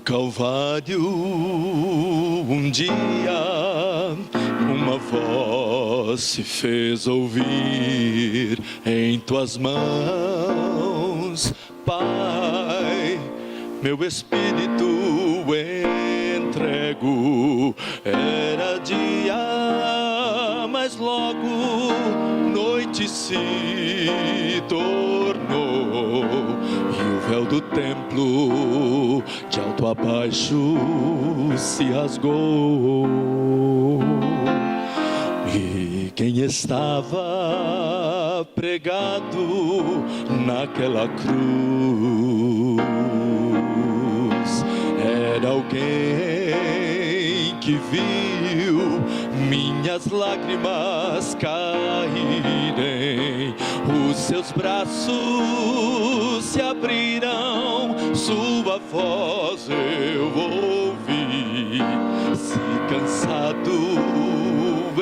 Calvário, um dia uma voz se fez ouvir em tuas mãos, Pai, meu espírito entrego. Era dia, mas logo noite se tornou, e o véu do templo de alto a baixo se rasgou, e quem estava pregado naquela cruz era alguém que viu minhas lágrimas caírem, os seus braços se abriram, sua voz eu ouvi. Se cansado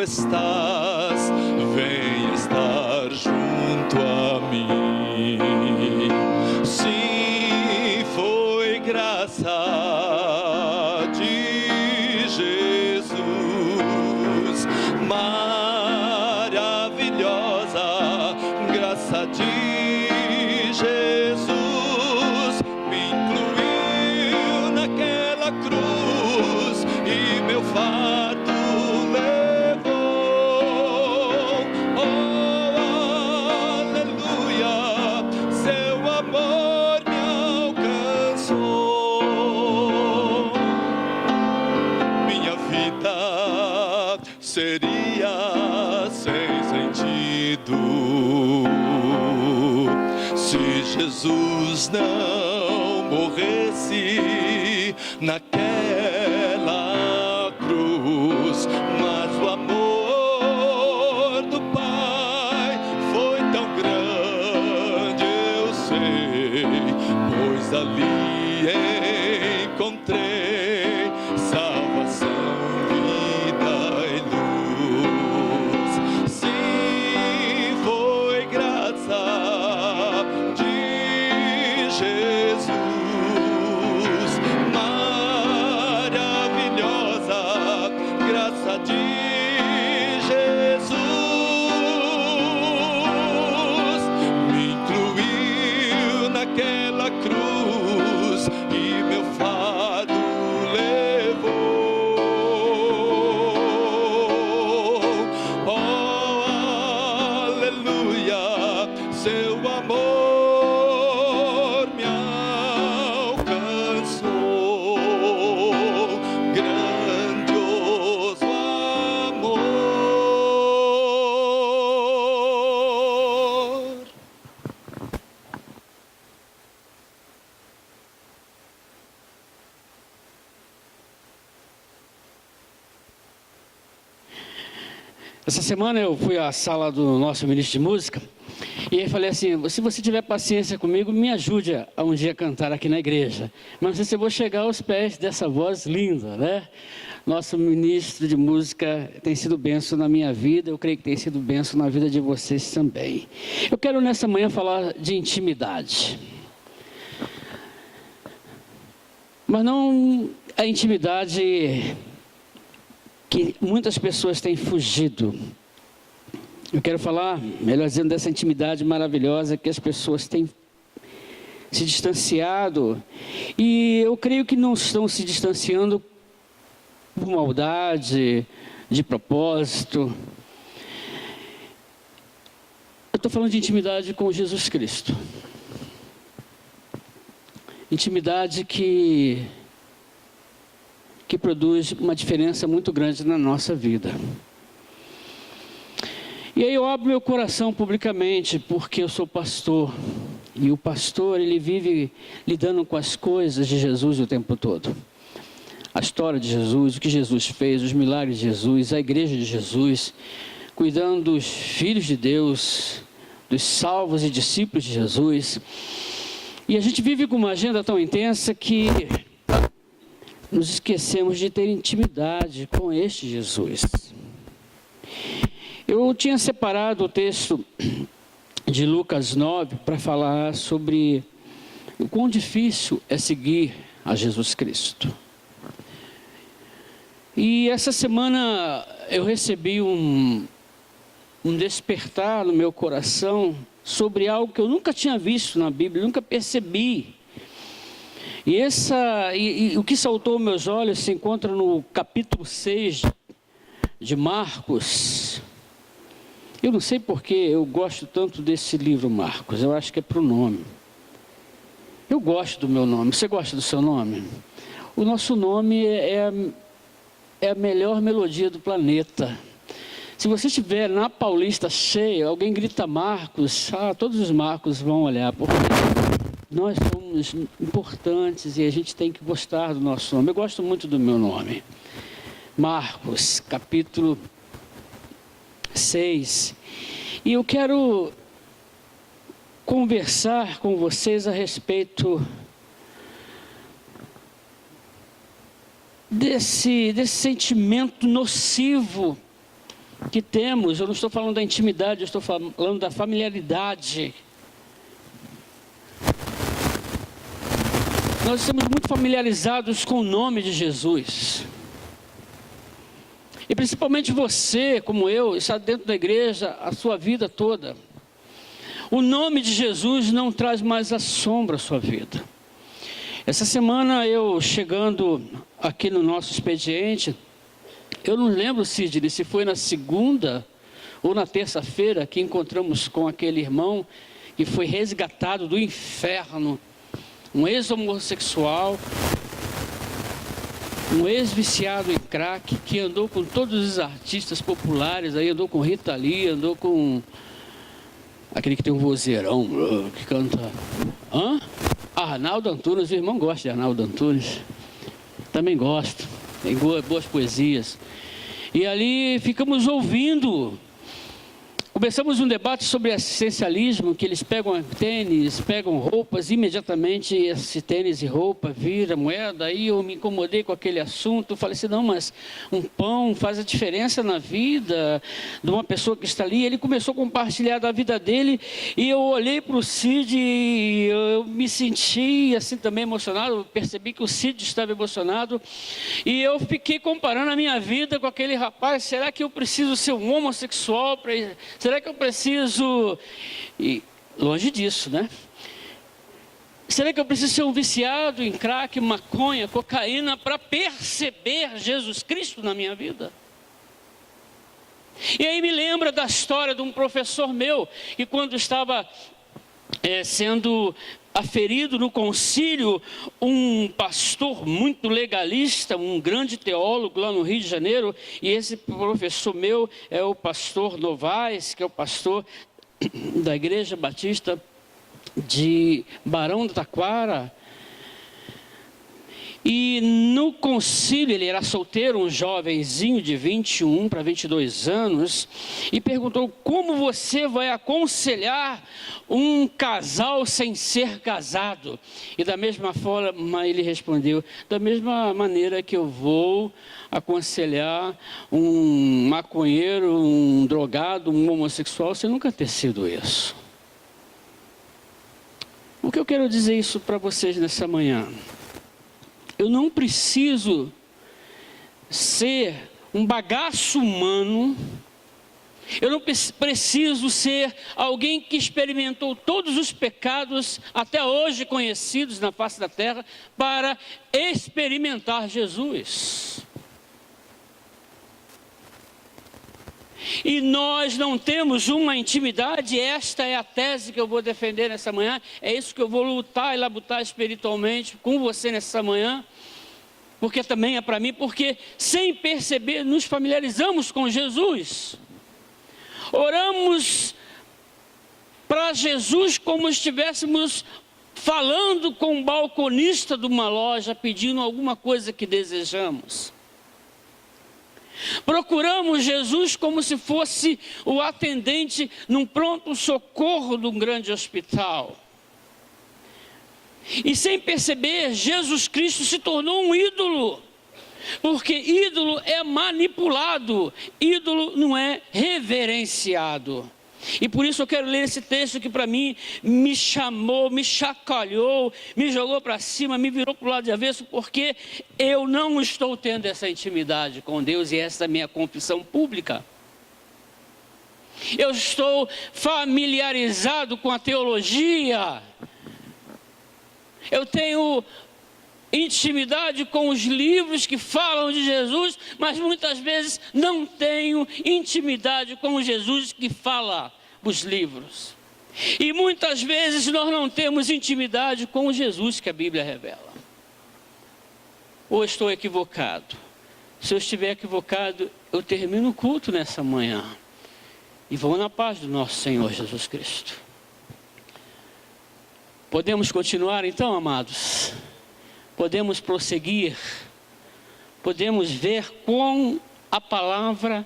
estás, vem estar junto a mim. Sim, foi graça de Jesus, maravilhosa graça de Jesus, me incluiu naquela cruz e meu fardo levou. Oh, aleluia, seu amor me alcançou. Minha vida seria sem sentido se Jesus não morresse naquela cruz, mas o amor do Pai foi tão grande, eu sei, pois ali encontrei salvação, vida e luz. Sim, foi graça de Jesus, maravilhosa graça de Jesus, me incluiu naquela cruz e meu fardo levou. Oh, aleluia, seu amor me alcançou, grandioso amor. Essa semana eu fui à sala do nosso ministro de música e aí falei assim: se você tiver paciência comigo, me ajude a um dia cantar aqui na igreja. Mas não sei se eu vou chegar aos pés dessa voz linda, né? Nosso ministro de música tem sido bênção na minha vida, eu creio que tem sido bênção na vida de vocês também. Eu quero nessa manhã falar de intimidade. Mas não a intimidade que muitas pessoas têm fugido. Eu quero falar, melhor dizendo, dessa intimidade maravilhosa que as pessoas têm se distanciado. E eu creio que não estão se distanciando por maldade, de propósito. Eu estou falando de intimidade com Jesus Cristo. Intimidade que produz uma diferença muito grande na nossa vida. E aí eu abro meu coração publicamente, porque eu sou pastor. E o pastor, ele vive lidando com as coisas de Jesus o tempo todo. A história de Jesus, o que Jesus fez, os milagres de Jesus, a igreja de Jesus, cuidando dos filhos de Deus, dos salvos e discípulos de Jesus. E a gente vive com uma agenda tão intensa que nos esquecemos de ter intimidade com este Jesus. Eu tinha separado o texto de Lucas 9 para falar sobre o quão difícil é seguir a Jesus Cristo. E essa semana eu recebi um despertar no meu coração sobre algo que eu nunca tinha visto na Bíblia, nunca percebi. E o que saltou aos meus olhos se encontra no capítulo 6 de Marcos. Eu não sei porque eu gosto tanto desse livro, Marcos. Eu acho que é para o nome. Eu gosto do meu nome. Você gosta do seu nome? O nosso nome é a melhor melodia do planeta. Se você estiver na Paulista cheia, alguém grita Marcos, todos os Marcos vão olhar, porque nós somos importantes e a gente tem que gostar do nosso nome. Eu gosto muito do meu nome. Marcos, capítulo 6. E eu quero conversar com vocês a respeito desse sentimento nocivo que temos. Eu não estou falando da intimidade, eu estou falando da familiaridade. Nós estamos muito familiarizados com o nome de Jesus. E principalmente você, como eu, está dentro da igreja a sua vida toda. O nome de Jesus não traz mais assombro à sua vida. Essa semana eu chegando aqui no nosso expediente, eu não lembro, Sidney, se foi na segunda ou na terça-feira que encontramos com aquele irmão que foi resgatado do inferno, um ex-homossexual, um ex-viciado em crack, que andou com todos os artistas populares, aí andou com Rita Lee, andou com aquele que tem um vozeirão, que canta... Arnaldo Antunes, o irmão gosta de Arnaldo Antunes. Também gosto, tem boas poesias. E ali ficamos ouvindo. Começamos um debate sobre assistencialismo, que eles pegam tênis, pegam roupas, imediatamente esse tênis e roupa vira moeda. Aí eu me incomodei com aquele assunto, falei assim, não, mas um pão faz a diferença na vida de uma pessoa que está ali. Ele começou a compartilhar da vida dele, e eu olhei para o Cid e eu me senti assim também emocionado, eu percebi que o Cid estava emocionado, e eu fiquei comparando a minha vida com aquele rapaz. Será que eu preciso ser um homossexual para... Será que eu preciso, e longe disso, né? Será que eu preciso ser um viciado em crack, maconha, cocaína para perceber Jesus Cristo na minha vida? E aí me lembra da história de um professor meu, que quando estava sendo aferido no concílio, um pastor muito legalista, um grande teólogo lá no Rio de Janeiro, e esse professor meu é o pastor Novaes, que é o pastor da Igreja Batista de Barão do Taquara. E no concílio, ele era solteiro, um jovenzinho de 21 para 22 anos, e perguntou, como você vai aconselhar um casal sem ser casado? E da mesma forma ele respondeu, da mesma maneira que eu vou aconselhar um maconheiro, um drogado, um homossexual, sem nunca ter sido isso. O que eu quero dizer isso para vocês nessa manhã? Eu não preciso ser um bagaço humano, eu não preciso ser alguém que experimentou todos os pecados até hoje conhecidos na face da terra para experimentar Jesus. E nós não temos uma intimidade, esta é a tese que eu vou defender nessa manhã, é isso que eu vou lutar e labutar espiritualmente com você nessa manhã, porque também é para mim, porque sem perceber nos familiarizamos com Jesus, oramos para Jesus como se estivéssemos falando com um balconista de uma loja, pedindo alguma coisa que desejamos. Procuramos Jesus como se fosse o atendente num pronto-socorro de um grande hospital. E sem perceber, Jesus Cristo se tornou um ídolo. Porque ídolo é manipulado, ídolo não é reverenciado. E por isso eu quero ler esse texto que para mim me chamou, me chacoalhou, me jogou para cima, me virou para o lado de avesso, porque eu não estou tendo essa intimidade com Deus e essa é a minha confissão pública. Eu estou familiarizado com a teologia. Eu tenho intimidade com os livros que falam de Jesus, mas muitas vezes não tenho intimidade com o Jesus que fala os livros. E muitas vezes nós não temos intimidade com o Jesus que a Bíblia revela. Ou estou equivocado? Se eu estiver equivocado, eu termino o culto nessa manhã e vou na paz do nosso Senhor Jesus Cristo. Podemos continuar então, amados? Podemos prosseguir, podemos ver como a palavra,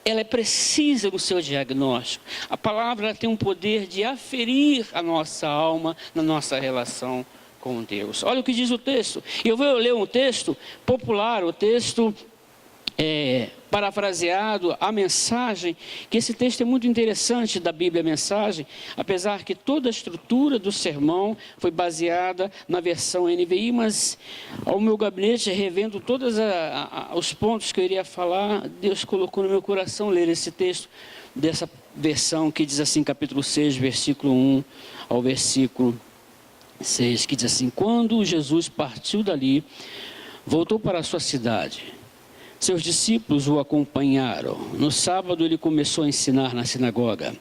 ela é precisa no seu diagnóstico. A palavra tem um poder de aferir a nossa alma na nossa relação com Deus. Olha o que diz o texto. Eu vou ler um texto popular, o texto parafraseado, a mensagem, que esse texto é muito interessante da Bíblia Mensagem, apesar que toda a estrutura do sermão foi baseada na versão NVI, mas ao meu gabinete, revendo todos os pontos que eu iria falar, Deus colocou no meu coração ler esse texto dessa versão que diz assim, capítulo 6, versículo 1 ao versículo 6, que diz assim: quando Jesus partiu dali, voltou para a sua cidade. Seus discípulos o acompanharam. No sábado ele começou a ensinar na sinagoga.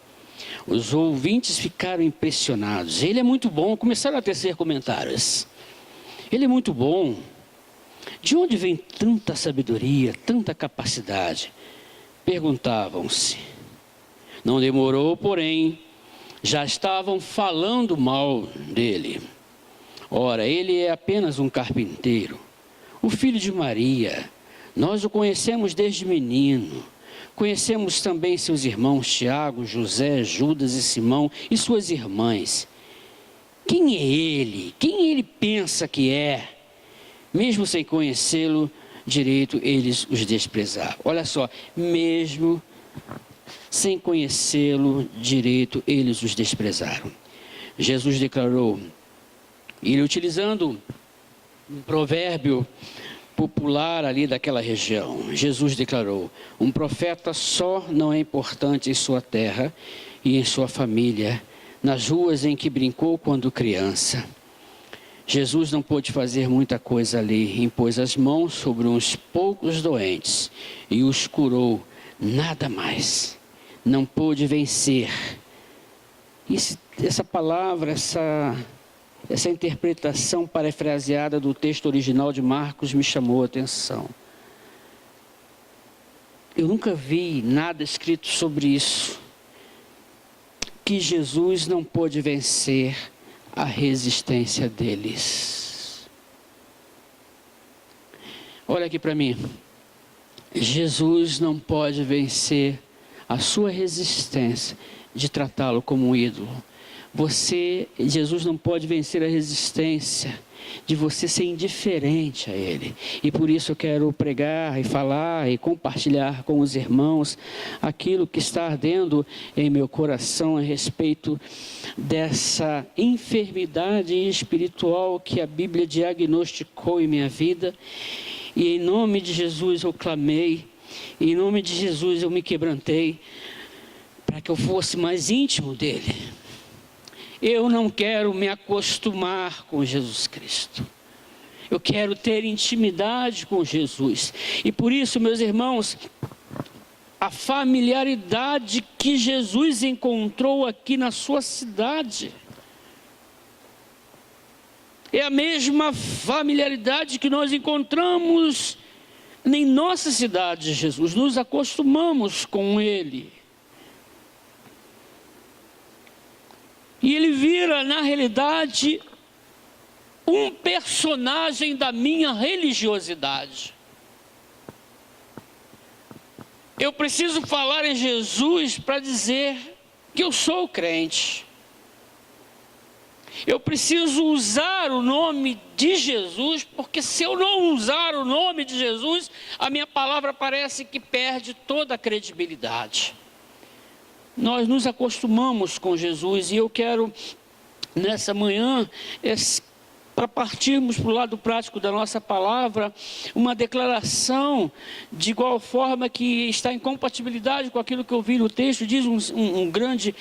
Os ouvintes ficaram impressionados. Ele é muito bom. Começaram a tecer comentários. Ele é muito bom. De onde vem tanta sabedoria, tanta capacidade? Perguntavam-se. Não demorou, porém, já estavam falando mal dele. Ora, ele é apenas um carpinteiro, o filho de Maria. Nós o conhecemos desde menino. Conhecemos também seus irmãos Tiago, José, Judas e Simão e suas irmãs. Quem é ele? Quem ele pensa que é? Mesmo sem conhecê-lo direito, eles os desprezaram. Olha só, mesmo sem conhecê-lo direito, eles os desprezaram. Jesus declarou, ele utilizando um provérbio popular ali daquela região, Jesus declarou: um profeta só não é importante em sua terra e em sua família, nas ruas em que brincou quando criança. Jesus não pôde fazer muita coisa ali, impôs as mãos sobre uns poucos doentes e os curou, nada mais. Não pôde vencer. Essa palavra, essa interpretação parafraseada do texto original de Marcos me chamou a atenção. Eu nunca vi nada escrito sobre isso. Que Jesus não pôde vencer a resistência deles. Olha aqui para mim. Jesus não pode vencer a sua resistência de tratá-lo como um ídolo. Jesus não pode vencer a resistência de você ser indiferente a Ele. E por isso eu quero pregar e falar e compartilhar com os irmãos aquilo que está ardendo em meu coração a respeito dessa enfermidade espiritual que a Bíblia diagnosticou em minha vida. E em nome de Jesus eu clamei, em nome de Jesus eu me quebrantei para que eu fosse mais íntimo dEle. Eu não quero me acostumar com Jesus Cristo. Eu quero ter intimidade com Jesus. E por isso, meus irmãos, a familiaridade que Jesus encontrou aqui na sua cidade é a mesma familiaridade que nós encontramos em nossa cidade, Jesus. Nos acostumamos com Ele. E ele vira, na realidade, um personagem da minha religiosidade. Eu preciso falar em Jesus para dizer que eu sou crente. Eu preciso usar o nome de Jesus, porque se eu não usar o nome de Jesus, a minha palavra parece que perde toda a credibilidade. nós nos acostumamos com Jesus, e eu quero, nessa manhã, para partirmos para o lado prático da nossa palavra, uma declaração de igual forma que está em compatibilidade com aquilo que eu vi no texto. Diz um grande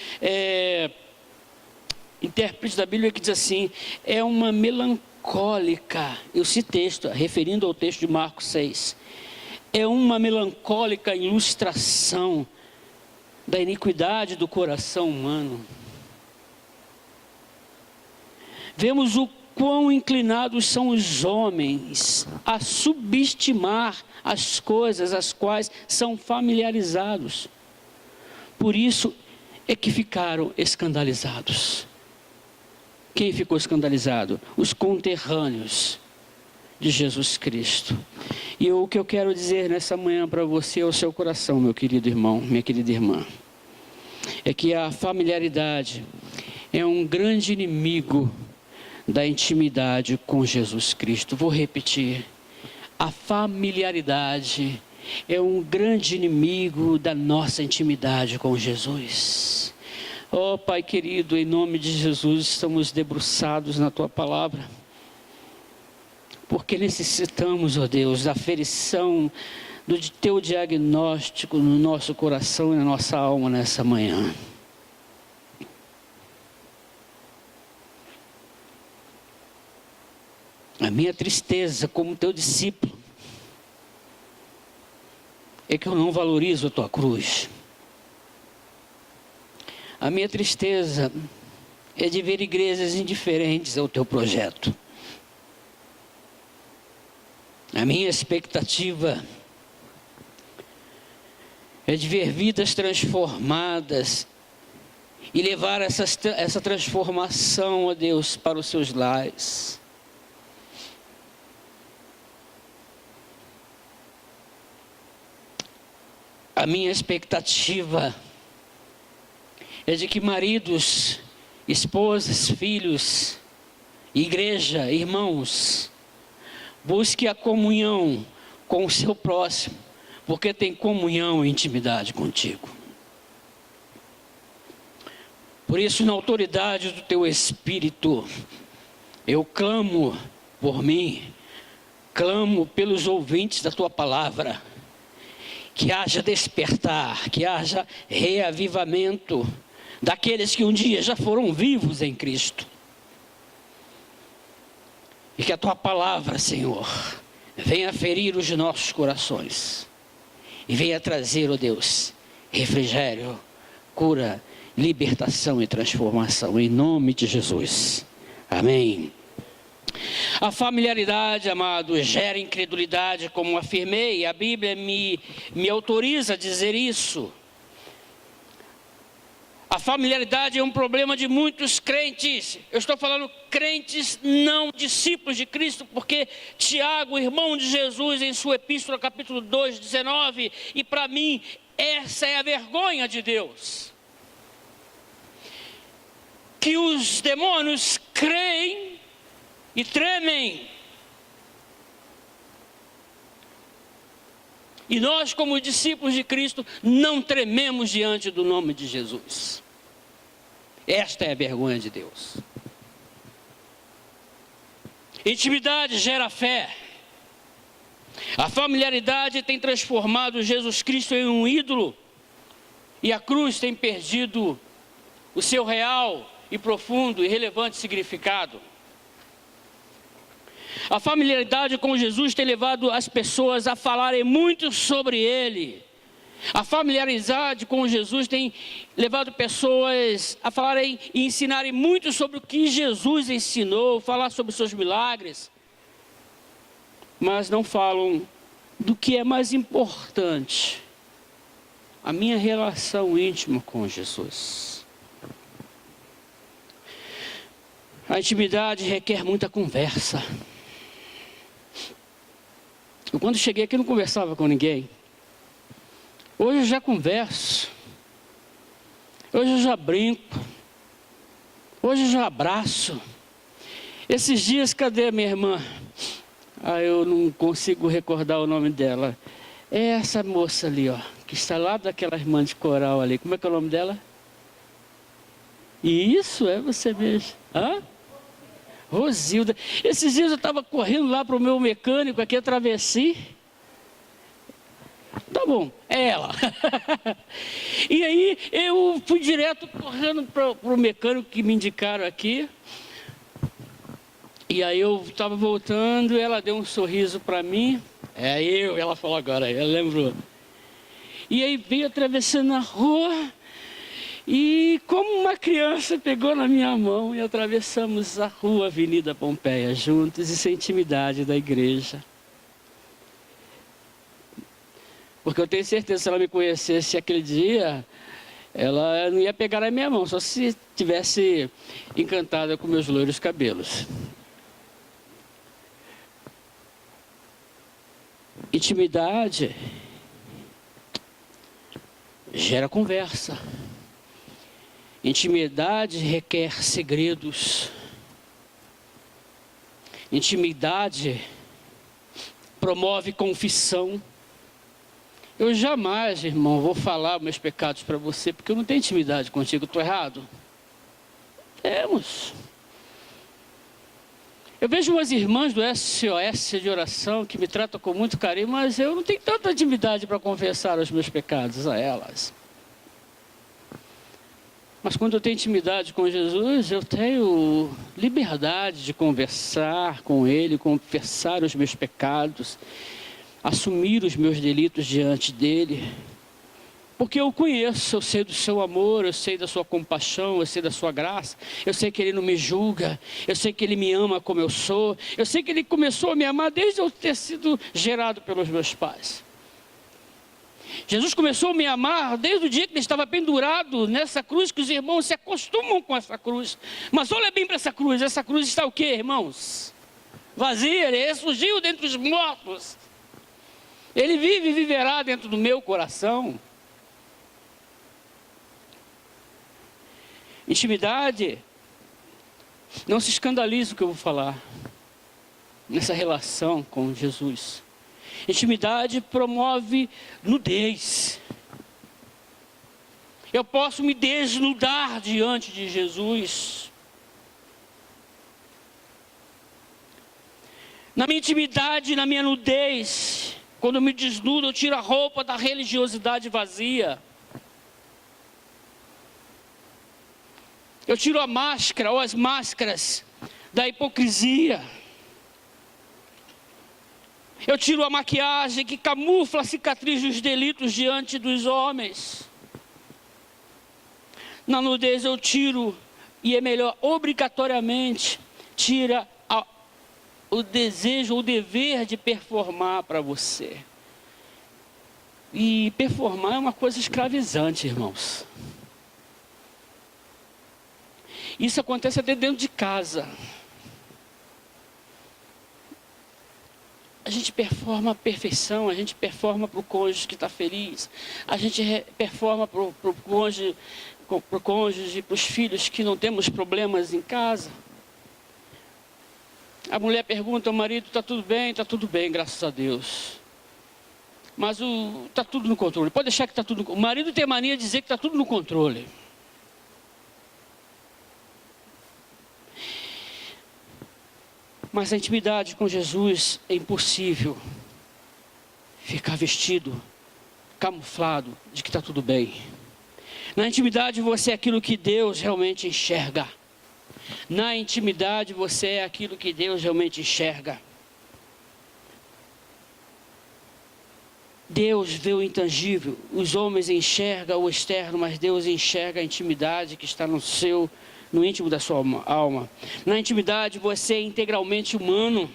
intérprete da Bíblia que diz assim: é uma melancólica, eu citei texto, referindo ao texto de Marcos 6, é uma melancólica ilustração da iniquidade do coração humano. Vemos o quão inclinados são os homens a subestimar as coisas às quais são familiarizados. Por isso é que ficaram escandalizados. Quem ficou escandalizado? Os conterrâneos de Jesus Cristo. E o que eu quero dizer nessa manhã para você, ao seu coração, meu querido irmão, minha querida irmã, é que a familiaridade é um grande inimigo da intimidade com Jesus Cristo. Vou repetir: a familiaridade é um grande inimigo da nossa intimidade com Jesus. Oh Pai querido, em nome de Jesus, estamos debruçados na Tua palavra, porque necessitamos, ó Deus, da aferição do Teu diagnóstico no nosso coração e na nossa alma nessa manhã. A minha tristeza como Teu discípulo é que eu não valorizo a Tua cruz. A minha tristeza é de ver igrejas indiferentes ao Teu projeto. A minha expectativa é de ver vidas transformadas e levar essa transformação, ó Deus, para os seus lares. A minha expectativa é de que maridos, esposas, filhos, igreja, irmãos, busque a comunhão com o seu próximo, porque tem comunhão e intimidade contigo. Por isso, na autoridade do Teu Espírito, eu clamo por mim, clamo pelos ouvintes da Tua palavra, que haja despertar, que haja reavivamento daqueles que um dia já foram vivos em Cristo. E que a Tua palavra, Senhor, venha ferir os nossos corações e venha trazer, ó Deus, refrigério, cura, libertação e transformação, em nome de Jesus. Amém. A familiaridade, amado, gera incredulidade, como afirmei. A Bíblia me autoriza a dizer isso. A familiaridade é um problema de muitos crentes. Eu estou falando crentes não discípulos de Cristo, porque Tiago, irmão de Jesus, em sua epístola, capítulo 2, 19, e para mim, essa é a vergonha de Deus. Que os demônios creem e tremem. E nós, como discípulos de Cristo, não trememos diante do nome de Jesus. Esta é a vergonha de Deus. Intimidade gera fé. A familiaridade tem transformado Jesus Cristo em um ídolo, e a cruz tem perdido o seu real e profundo e relevante significado. A familiaridade com Jesus tem levado as pessoas a falarem muito sobre Ele. A familiaridade com Jesus tem levado pessoas a falarem e ensinarem muito sobre o que Jesus ensinou, falar sobre os seus milagres, mas não falam do que é mais importante: a minha relação íntima com Jesus. A intimidade requer muita conversa. Eu, quando cheguei aqui, não conversava com ninguém. Hoje eu já converso. Hoje eu já brinco. Hoje eu já abraço. Esses dias, cadê a minha irmã? Eu não consigo recordar o nome dela. É essa moça ali, ó, que está lá daquela irmã de coral ali. Como é que é o nome dela? Isso, é você mesmo. Hã? Rosilda. Esses dias eu estava correndo lá para o meu mecânico aqui, atravessei. Tá bom, é ela. E aí eu fui direto correndo para o mecânico que me indicaram aqui. E aí eu estava voltando, ela deu um sorriso para mim. Ela falou agora, ela lembrou. E aí veio atravessando a rua. E como uma criança pegou na minha mão e atravessamos a rua Avenida Pompeia juntos, isso é intimidade da igreja. Porque eu tenho certeza, se ela me conhecesse aquele dia, ela não ia pegar na minha mão, só se tivesse encantada com meus loiros cabelos. Intimidade gera conversa. Intimidade requer segredos. Intimidade promove confissão. Eu jamais, irmão, vou falar meus pecados para você, porque eu não tenho intimidade contigo. Estou errado? Temos. Eu vejo umas irmãs do SOS de oração que me tratam com muito carinho, mas eu não tenho tanta intimidade para confessar os meus pecados a elas. Mas quando eu tenho intimidade com Jesus, eu tenho liberdade de conversar com Ele, confessar os meus pecados, assumir os meus delitos diante dEle. Porque eu conheço, eu sei do seu amor, eu sei da sua compaixão, eu sei da sua graça, eu sei que Ele não me julga, eu sei que Ele me ama como eu sou, eu sei que Ele começou a me amar desde eu ter sido gerado pelos meus pais. Jesus começou a me amar desde o dia que Ele estava pendurado nessa cruz, que os irmãos se acostumam com essa cruz. Mas olha bem para essa cruz está o quê, irmãos? Vazia, Ele ressurgiu dentre os mortos. Ele vive e viverá dentro do meu coração. Intimidade, não se escandalize o que eu vou falar, nessa relação com Jesus. Intimidade promove nudez. Eu posso me desnudar diante de Jesus. Na minha intimidade, na minha nudez, quando eu me desnudo, eu tiro a roupa da religiosidade vazia. Eu tiro a máscara ou as máscaras da hipocrisia. Eu tiro a maquiagem que camufla a cicatriz dos delitos diante dos homens. Na nudez eu tiro, e é melhor, obrigatoriamente, tira o desejo, o dever de performar para você. E performar é uma coisa escravizante, irmãos. Isso acontece até dentro de casa. A gente performa a perfeição, a gente performa para o cônjuge que está feliz, a gente performa para o cônjuge, para os filhos que não temos problemas em casa. A mulher pergunta ao marido, está tudo bem, graças a Deus. Mas está tudo no controle, pode deixar que está tudo no controle. O marido tem mania de dizer que está tudo no controle. Mas a intimidade com Jesus é impossível ficar vestido, camuflado de que está tudo bem. Na intimidade você é aquilo que Deus realmente enxerga. Na intimidade você é aquilo que Deus realmente enxerga. Deus vê o intangível, os homens enxergam o externo, mas Deus enxerga a intimidade que está no íntimo da sua alma. Na intimidade você é integralmente humano.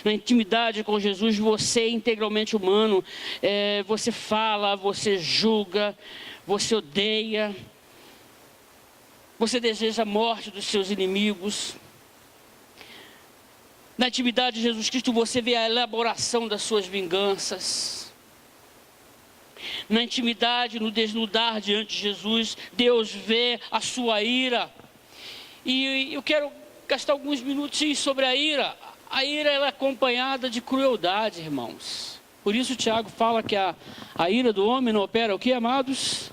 Na intimidade com Jesus você é integralmente humano. Você fala, você julga, você odeia, você deseja a morte dos seus inimigos. Na intimidade de Jesus Cristo você vê a elaboração das suas vinganças. Na intimidade, no desnudar diante de Jesus, Deus vê a sua ira. E eu quero gastar alguns minutinhos sobre a ira. A ira ela é acompanhada de crueldade, irmãos. Por isso Tiago fala que a ira do homem não opera o que, amados?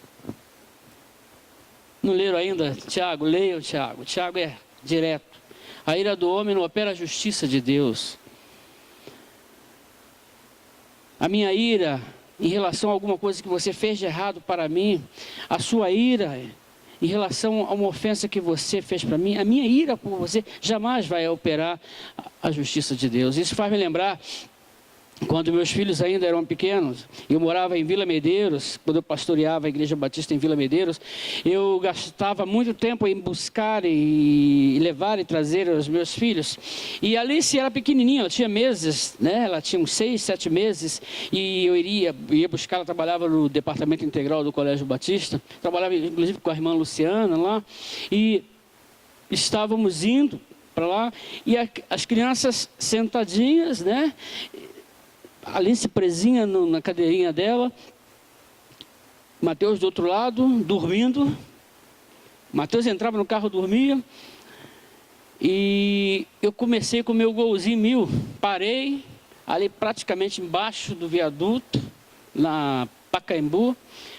Não leram ainda? Tiago, leiam Tiago. Tiago é direto. A ira do homem não opera a justiça de Deus. A minha ira em relação a alguma coisa que você fez de errado para mim, a sua ira em relação a uma ofensa que você fez para mim, a minha ira por você jamais vai operar a justiça de Deus. Isso faz me lembrar quando meus filhos ainda eram pequenos, eu morava em Vila Medeiros, quando eu pastoreava a Igreja Batista em Vila Medeiros, eu gastava muito tempo em buscar e levar e trazer os meus filhos. E a Alice era pequenininha, ela tinha meses, né? Ela tinha uns 6, 7 meses, e eu ia buscar, ela trabalhava no departamento integral do Colégio Batista, trabalhava inclusive com a irmã Luciana lá, e estávamos indo para lá, e as crianças sentadinhas, né? Alice presinha na cadeirinha dela, Mateus do outro lado, dormindo. Mateus entrava no carro, dormia. E eu comecei com o meu golzinho 1000. Parei, ali praticamente embaixo do viaduto, na Pacaembu.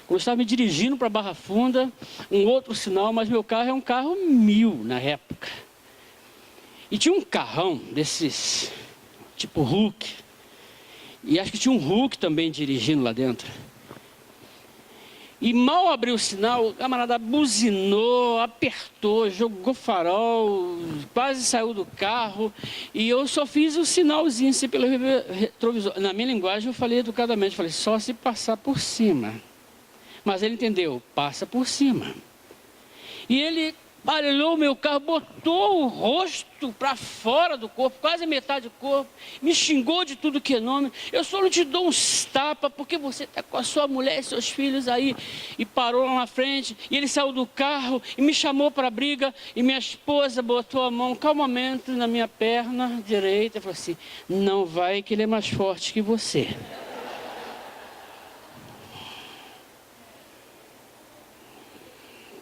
Quando eu estava me dirigindo para Barra Funda, um outro sinal, mas meu carro é um carro 1000 na época. E tinha um carrão desses, tipo Hulk. E acho que tinha um Hulk também dirigindo lá dentro. E mal abriu o sinal, o camarada buzinou, apertou, jogou farol, quase saiu do carro. E eu só fiz o sinalzinho assim pelo retrovisor. Na minha linguagem eu falei educadamente, falei, só se passar por cima. Mas ele entendeu, passa por cima. E ele barulhou o meu carro, botou o rosto para fora do corpo, quase metade do corpo, me xingou de tudo que é nome. Eu só não te dou uns tapas, porque você está com a sua mulher e seus filhos aí. E parou lá na frente, e ele saiu do carro e me chamou para a briga, e minha esposa botou a mão calmamente na minha perna direita e falou assim, não vai que ele é mais forte que você.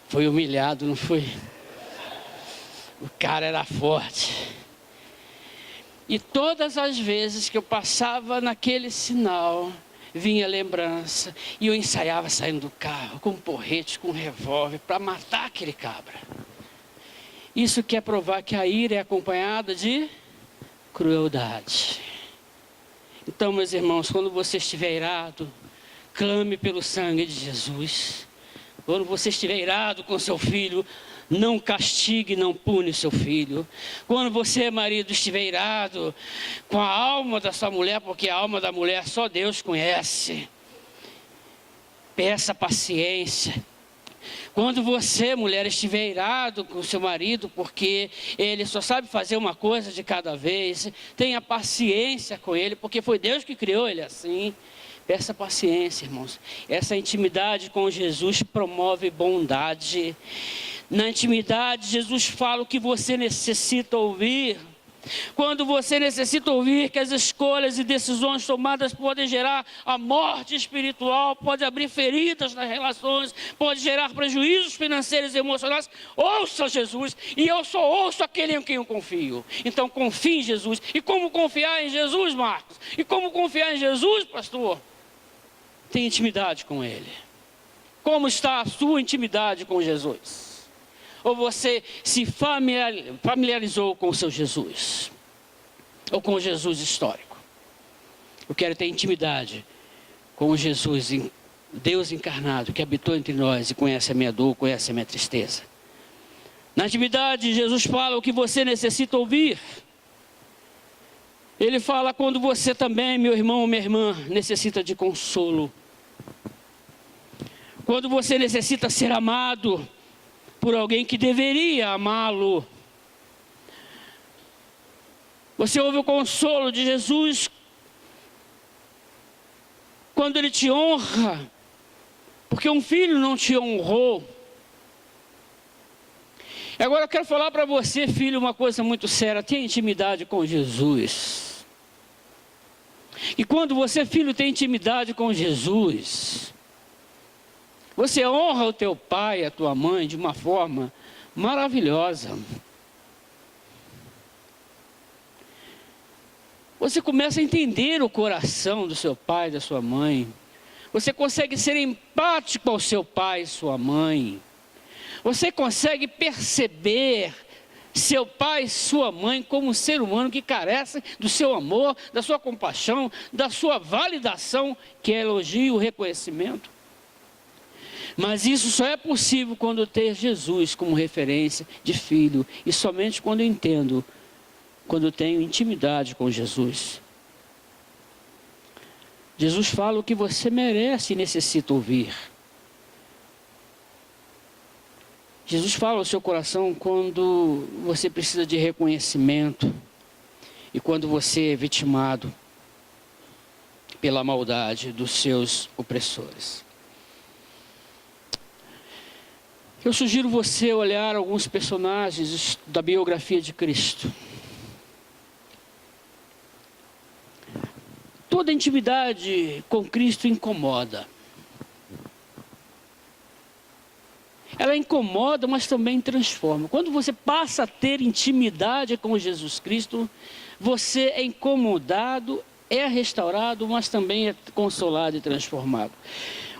Foi humilhado, não foi? O cara era forte. E todas as vezes que eu passava naquele sinal, vinha lembrança. E eu ensaiava saindo do carro, com um porrete, com um revólver, para matar aquele cabra. Isso quer provar que a ira é acompanhada de crueldade. Então, meus irmãos, quando você estiver irado, clame pelo sangue de Jesus. Quando você estiver irado com seu filho, não castigue, não pune seu filho. Quando você, marido, estiver irado com a alma da sua mulher, porque a alma da mulher só Deus conhece, peça paciência. Quando você, mulher, estiver irado com seu marido, porque ele só sabe fazer uma coisa de cada vez, tenha paciência com ele, porque foi Deus que criou ele assim. Peça paciência, irmãos. Essa intimidade com Jesus promove bondade. Na intimidade, Jesus fala o que você necessita ouvir. Quando você necessita ouvir que as escolhas e decisões tomadas podem gerar a morte espiritual, pode abrir feridas nas relações, pode gerar prejuízos financeiros e emocionais, ouça Jesus. E eu só ouço aquele em quem eu confio. Então confie em Jesus. E como confiar em Jesus, Marcos? E como confiar em Jesus, pastor? Tem intimidade com Ele. Como está a sua intimidade com Jesus? Ou você se familiarizou com o seu Jesus? Ou com o Jesus histórico? Eu quero ter intimidade com o Jesus, Deus encarnado, que habitou entre nós e conhece a minha dor, conhece a minha tristeza. Na intimidade, Jesus fala o que você necessita ouvir. Ele fala quando você também, meu irmão ou minha irmã, necessita de consolo. Quando você necessita ser amado por alguém que deveria amá-lo. Você ouve o consolo de Jesus quando Ele te honra, porque um filho não te honrou. E agora eu quero falar para você, filho, uma coisa muito séria. Tenha intimidade com Jesus. E quando você, filho, tem intimidade com Jesus, você honra o teu pai, a tua mãe, de uma forma maravilhosa. Você começa a entender o coração do seu pai, da sua mãe. Você consegue ser empático ao seu pai e sua mãe. Você consegue perceber seu pai e sua mãe como um ser humano que carece do seu amor, da sua compaixão, da sua validação, que é elogio e o reconhecimento? Mas isso só é possível quando ter Jesus como referência de filho, e somente quando eu entendo, quando eu tenho intimidade com Jesus. Jesus fala o que você merece e necessita ouvir. Jesus fala ao seu coração quando você precisa de reconhecimento e quando você é vitimado pela maldade dos seus opressores. Eu sugiro você olhar alguns personagens da biografia de Cristo. Toda intimidade com Cristo incomoda. Ela incomoda, mas também transforma. Quando você passa a ter intimidade com Jesus Cristo, você é incomodado, é restaurado, mas também é consolado e transformado.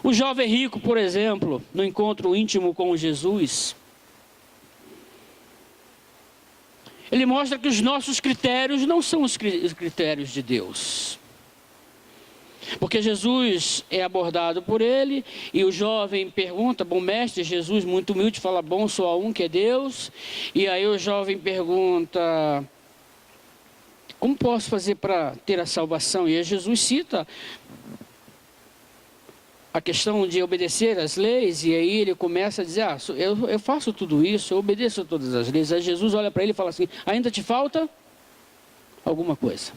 O jovem rico, por exemplo, no encontro íntimo com Jesus, ele mostra que os nossos critérios não são os critérios de Deus. Porque Jesus é abordado por ele, e o jovem pergunta, bom mestre, Jesus muito humilde fala, bom, só há um que é Deus. E aí o jovem pergunta, como posso fazer para ter a salvação? E aí Jesus cita a questão de obedecer às leis, e aí ele começa a dizer, eu faço tudo isso, eu obedeço a todas as leis. Aí Jesus olha para ele e fala assim, ainda te falta alguma coisa.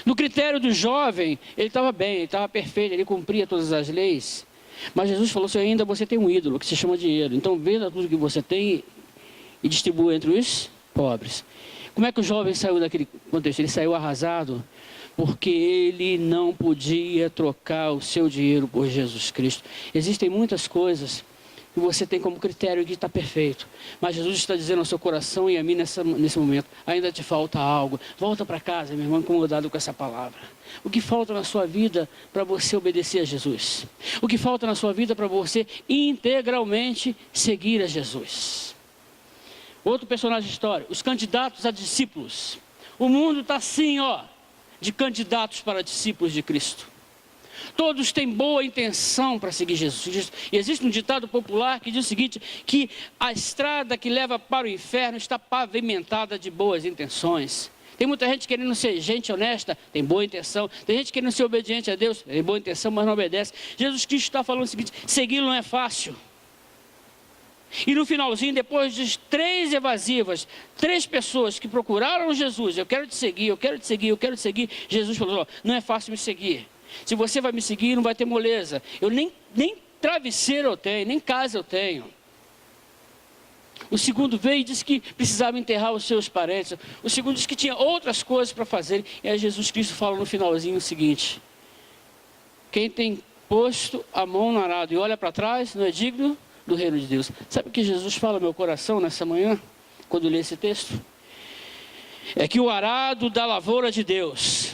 No critério do jovem, ele estava bem, ele estava perfeito, ele cumpria todas as leis. Mas Jesus falou assim, ainda você tem um ídolo que se chama dinheiro. Então venda tudo que você tem e distribua entre os pobres. Como é que o jovem saiu daquele contexto? Ele saiu arrasado porque ele não podia trocar o seu dinheiro por Jesus Cristo. Existem muitas coisas que você tem como critério que está perfeito. Mas Jesus está dizendo ao seu coração e a mim nesse momento, ainda te falta algo. Volta para casa, meu irmão, incomodado com essa palavra. O que falta na sua vida para você obedecer a Jesus? O que falta na sua vida para você integralmente seguir a Jesus? Outro personagem histórico, os candidatos a discípulos. O mundo está assim, de candidatos para discípulos de Cristo. Todos têm boa intenção para seguir Jesus. E existe um ditado popular que diz o seguinte, que a estrada que leva para o inferno está pavimentada de boas intenções. Tem muita gente querendo ser gente honesta, tem boa intenção. Tem gente querendo ser obediente a Deus, tem boa intenção, mas não obedece. Jesus Cristo está falando o seguinte, segui-lo não é fácil. E no finalzinho, depois de 3 evasivas, 3 pessoas que procuraram Jesus, eu quero te seguir, eu quero te seguir, eu quero te seguir. Jesus falou, não é fácil me seguir. Se você vai me seguir, não vai ter moleza. Eu nem travesseiro eu tenho, nem casa eu tenho. O segundo veio e disse que precisava enterrar os seus parentes. O segundo disse que tinha outras coisas para fazer. E aí Jesus Cristo fala no finalzinho o seguinte, quem tem posto a mão no arado e olha para trás, não é digno do reino de Deus. Sabe o que Jesus fala no meu coração nessa manhã, quando eu li esse texto? É que o arado da lavoura de Deus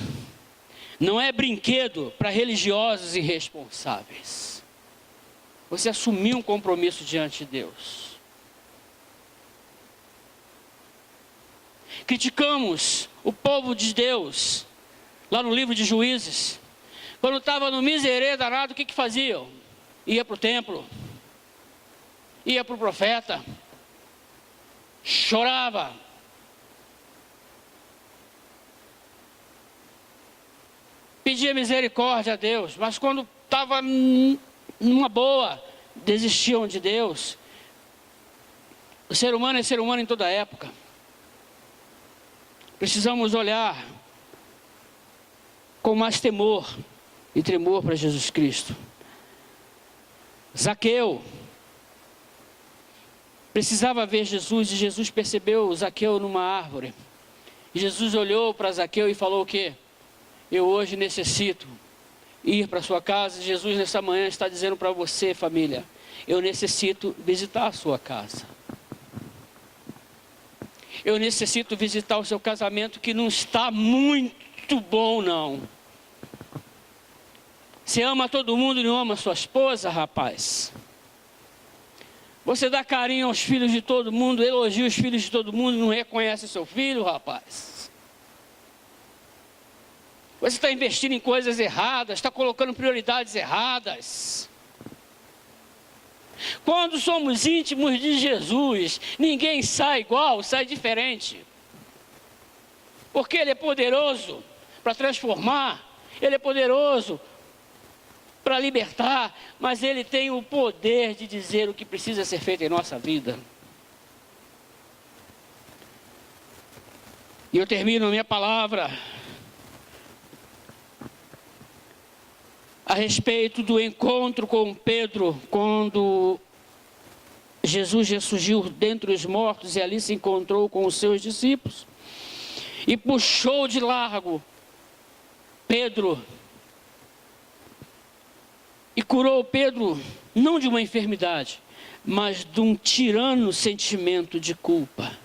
não é brinquedo para religiosos irresponsáveis. Você assumiu um compromisso diante de Deus. Criticamos o povo de Deus, lá no livro de Juízes. Quando estava no miserê danado, o que faziam? Ia para o templo, ia para o profeta, chorava. Pedia misericórdia a Deus, mas quando estava numa boa, desistiam de Deus. O ser humano é ser humano em toda época. Precisamos olhar com mais temor e tremor para Jesus Cristo. Zaqueu precisava ver Jesus, e Jesus percebeu Zaqueu numa árvore. E Jesus olhou para Zaqueu e falou o quê? Eu hoje necessito ir para a sua casa. Jesus nessa manhã está dizendo para você, família, eu necessito visitar a sua casa. Eu necessito visitar o seu casamento que não está muito bom, não. Você ama todo mundo e não ama sua esposa, rapaz? Você dá carinho aos filhos de todo mundo, elogia os filhos de todo mundo, não reconhece o seu filho, rapaz. Você está investindo em coisas erradas, está colocando prioridades erradas. Quando somos íntimos de Jesus, ninguém sai igual, sai diferente. Porque Ele é poderoso para transformar, Ele é poderoso para libertar, mas Ele tem o poder de dizer o que precisa ser feito em nossa vida. E eu termino a minha palavra a respeito do encontro com Pedro, quando Jesus ressurgiu dentre os mortos e ali se encontrou com os seus discípulos e puxou de largo Pedro e curou Pedro não de uma enfermidade, mas de um tirano sentimento de culpa.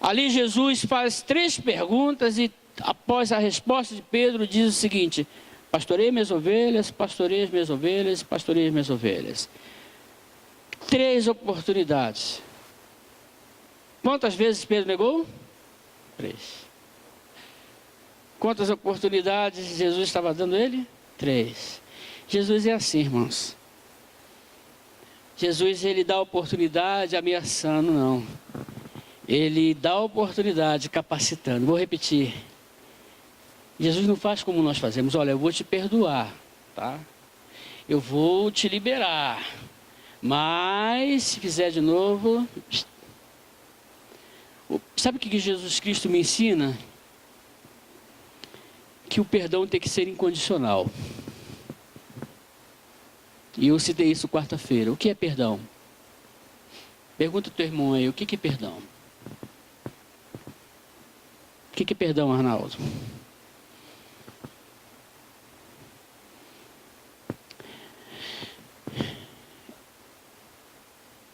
Ali Jesus faz 3 perguntas e após a resposta de Pedro diz o seguinte: pastorei minhas ovelhas, pastorei as minhas ovelhas, pastorei as minhas ovelhas. 3 oportunidades. Quantas vezes Pedro negou? 3. Quantas oportunidades Jesus estava dando a ele? 3. Jesus é assim, irmãos. Jesus, Ele dá oportunidade ameaçando, não. Ele dá oportunidade capacitando. Vou repetir. Jesus não faz como nós fazemos. Olha, eu vou te perdoar, tá? Eu vou te liberar. Mas, se fizer de novo... Sabe o que Jesus Cristo me ensina? Que o perdão tem que ser incondicional. E eu citei isso quarta-feira. O que é perdão? Pergunta ao teu irmão aí, o que é perdão? O que é perdão, Arnaldo?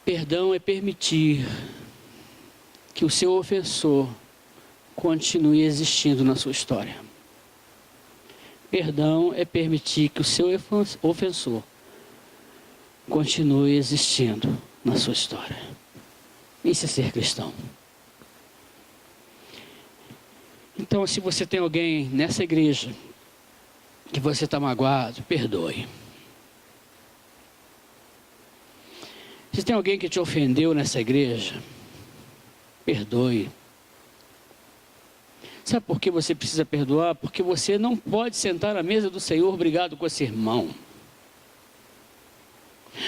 Perdão é permitir que o seu ofensor continue existindo na sua história. Perdão é permitir que o seu ofensor continue existindo na sua história. Isso é ser cristão. Então, se você tem alguém nessa igreja que você está magoado, perdoe. Se tem alguém que te ofendeu nessa igreja, perdoe. Sabe por que você precisa perdoar? Porque você não pode sentar à mesa do Senhor brigado com esse irmão.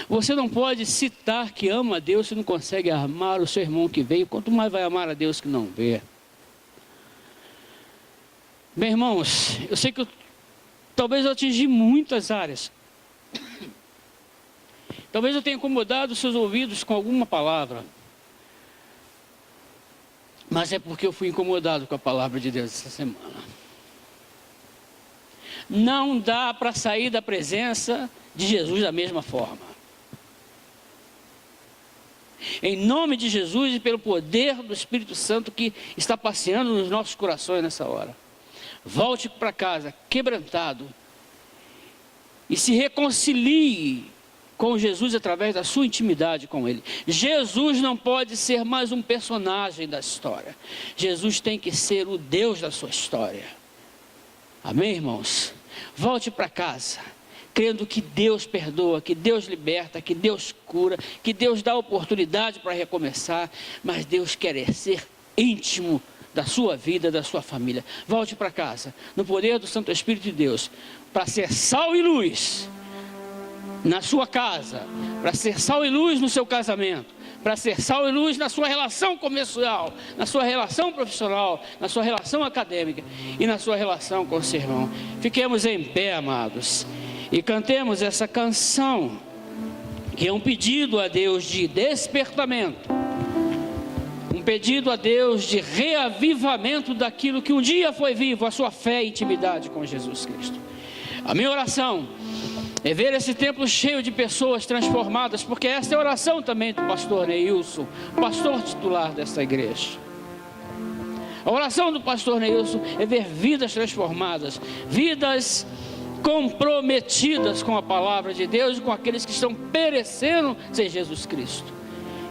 Você não pode citar que ama a Deus se não consegue amar o seu irmão que veio, quanto mais vai amar a Deus que não vê. Bem, irmãos, eu sei que talvez eu atingi muitas áreas. Talvez eu tenha incomodado os seus ouvidos com alguma palavra. Mas é porque eu fui incomodado com a palavra de Deus essa semana. Não dá para sair da presença de Jesus da mesma forma. Em nome de Jesus e pelo poder do Espírito Santo que está passeando nos nossos corações nessa hora. Volte para casa quebrantado e se reconcilie com Jesus através da sua intimidade com Ele. Jesus não pode ser mais um personagem da história. Jesus tem que ser o Deus da sua história. Amém, irmãos? Volte para casa, crendo que Deus perdoa, que Deus liberta, que Deus cura, que Deus dá oportunidade para recomeçar, mas Deus quer ser íntimo da sua vida, da sua família. Volte para casa, no poder do Santo Espírito de Deus, para ser sal e luz na sua casa, para ser sal e luz no seu casamento, para ser sal e luz na sua relação comercial, na sua relação profissional, na sua relação acadêmica e na sua relação com o seu irmão. Fiquemos em pé, amados, e cantemos essa canção, que é um pedido a Deus de despertamento, um pedido a Deus de reavivamento daquilo que um dia foi vivo, a sua fé e intimidade com Jesus Cristo. A minha oração é ver esse templo cheio de pessoas transformadas, porque essa é a oração também do pastor Neilson, pastor titular dessa igreja. A oração do pastor Neilson é ver vidas transformadas, vidas comprometidas com a palavra de Deus e com aqueles que estão perecendo sem Jesus Cristo.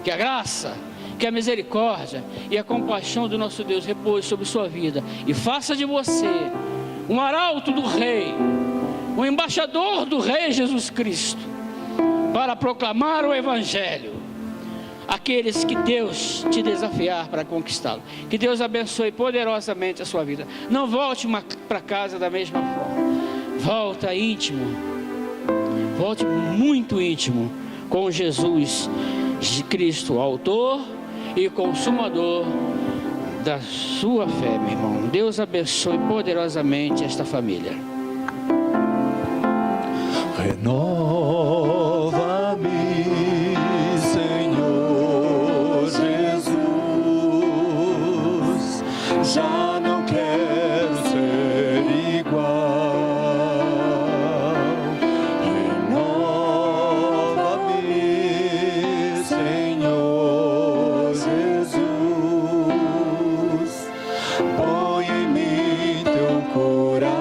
Que a graça, que a misericórdia e a compaixão do nosso Deus repouse sobre sua vida e faça de você um arauto do Rei, um embaixador do Rei Jesus Cristo, para proclamar o Evangelho àqueles que Deus te desafiar para conquistá-lo. Que Deus abençoe poderosamente a sua vida. Não volte para casa da mesma forma. Volta íntimo, volte muito íntimo com Jesus de Cristo, autor e consumador da sua fé, meu irmão. Deus abençoe poderosamente esta família. Renova-me, Senhor Jesus, já não quero ser igual. Renova-me, Senhor Jesus, põe em mim teu coração.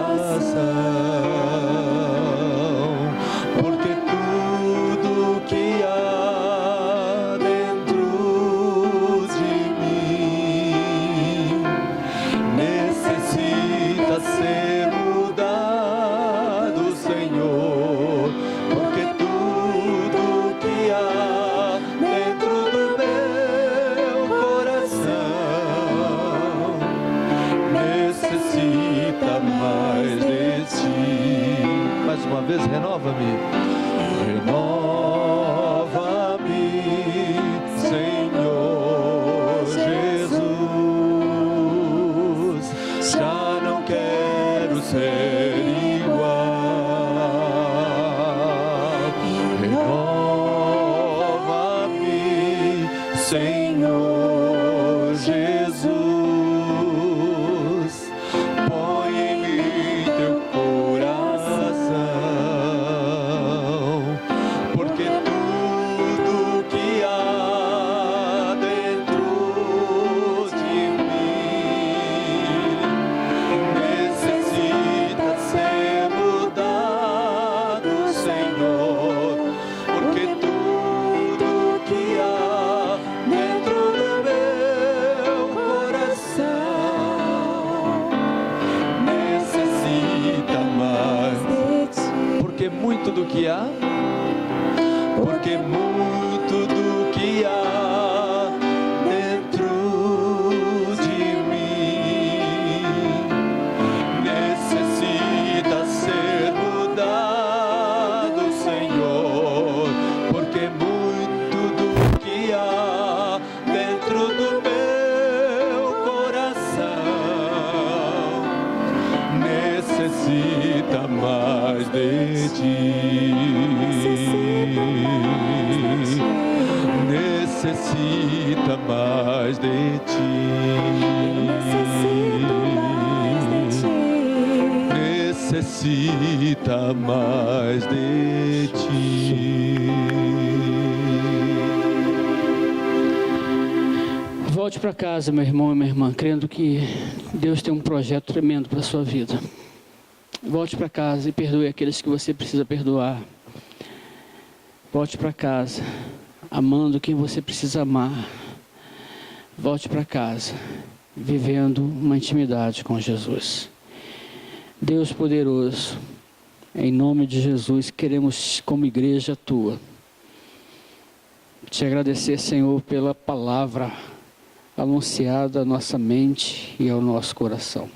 Renova-me, renova-me, Senhor Jesus, já não quero ser igual. Renova-me, Senhor Jesus, põe em mim teu coração. Muito do que há, porque muito do que há dentro de mim necessita ser mudado, Senhor, porque muito do que há dentro do meu coração necessita mais de ti. Necessita mais de ti. Necessita mais de ti. Volte para casa, meu irmão e minha irmã, crendo que Deus tem um projeto tremendo para a sua vida. Volte para casa e perdoe aqueles que você precisa perdoar. Volte para casa, amando quem você precisa amar. Volte para casa, vivendo uma intimidade com Jesus. Deus poderoso, em nome de Jesus, queremos, como igreja tua, te agradecer, Senhor, pela palavra anunciada à nossa mente e ao nosso coração.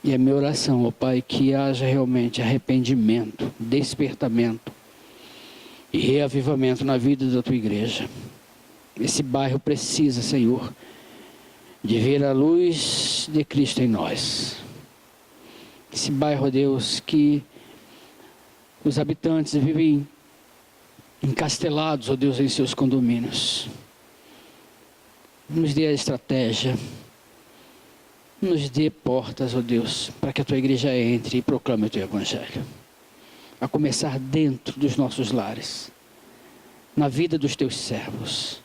E é minha oração, ó Pai, que haja realmente arrependimento, despertamento e reavivamento na vida da tua igreja. Esse bairro precisa, Senhor, de ver a luz de Cristo em nós. Esse bairro, ó Deus, que os habitantes vivem encastelados, ó Deus, em seus condomínios. Nos dê a estratégia. Nos dê portas, ó Deus, para que a tua igreja entre e proclame o teu evangelho. A começar dentro dos nossos lares, na vida dos teus servos.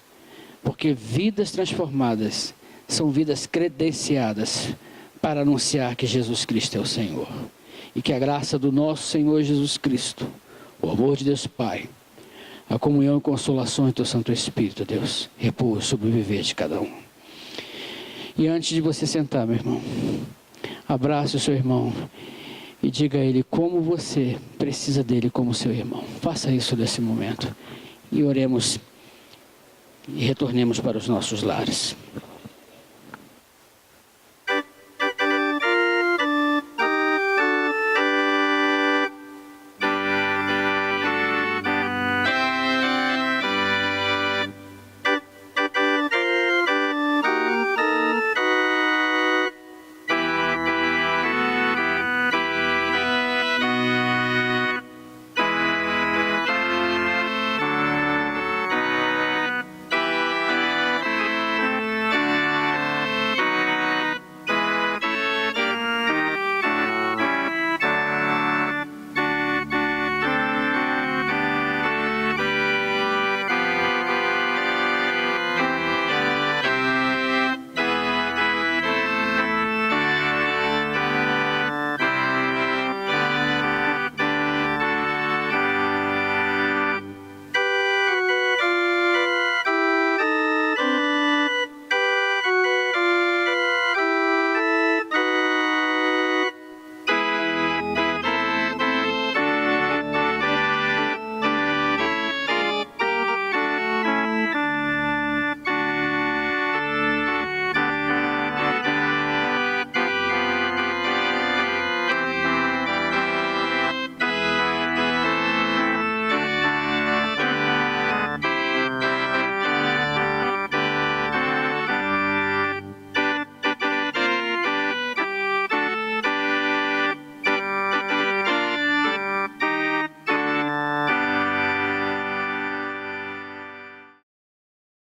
Porque vidas transformadas são vidas credenciadas para anunciar que Jesus Cristo é o Senhor. E que a graça do nosso Senhor Jesus Cristo, o amor de Deus Pai, a comunhão e consolação do teu Santo Espírito, Deus, repousa sobre o viver de cada um. E antes de você sentar, meu irmão, abrace o seu irmão e diga a ele como você precisa dele como seu irmão. Faça isso nesse momento. E oremos e retornemos para os nossos lares.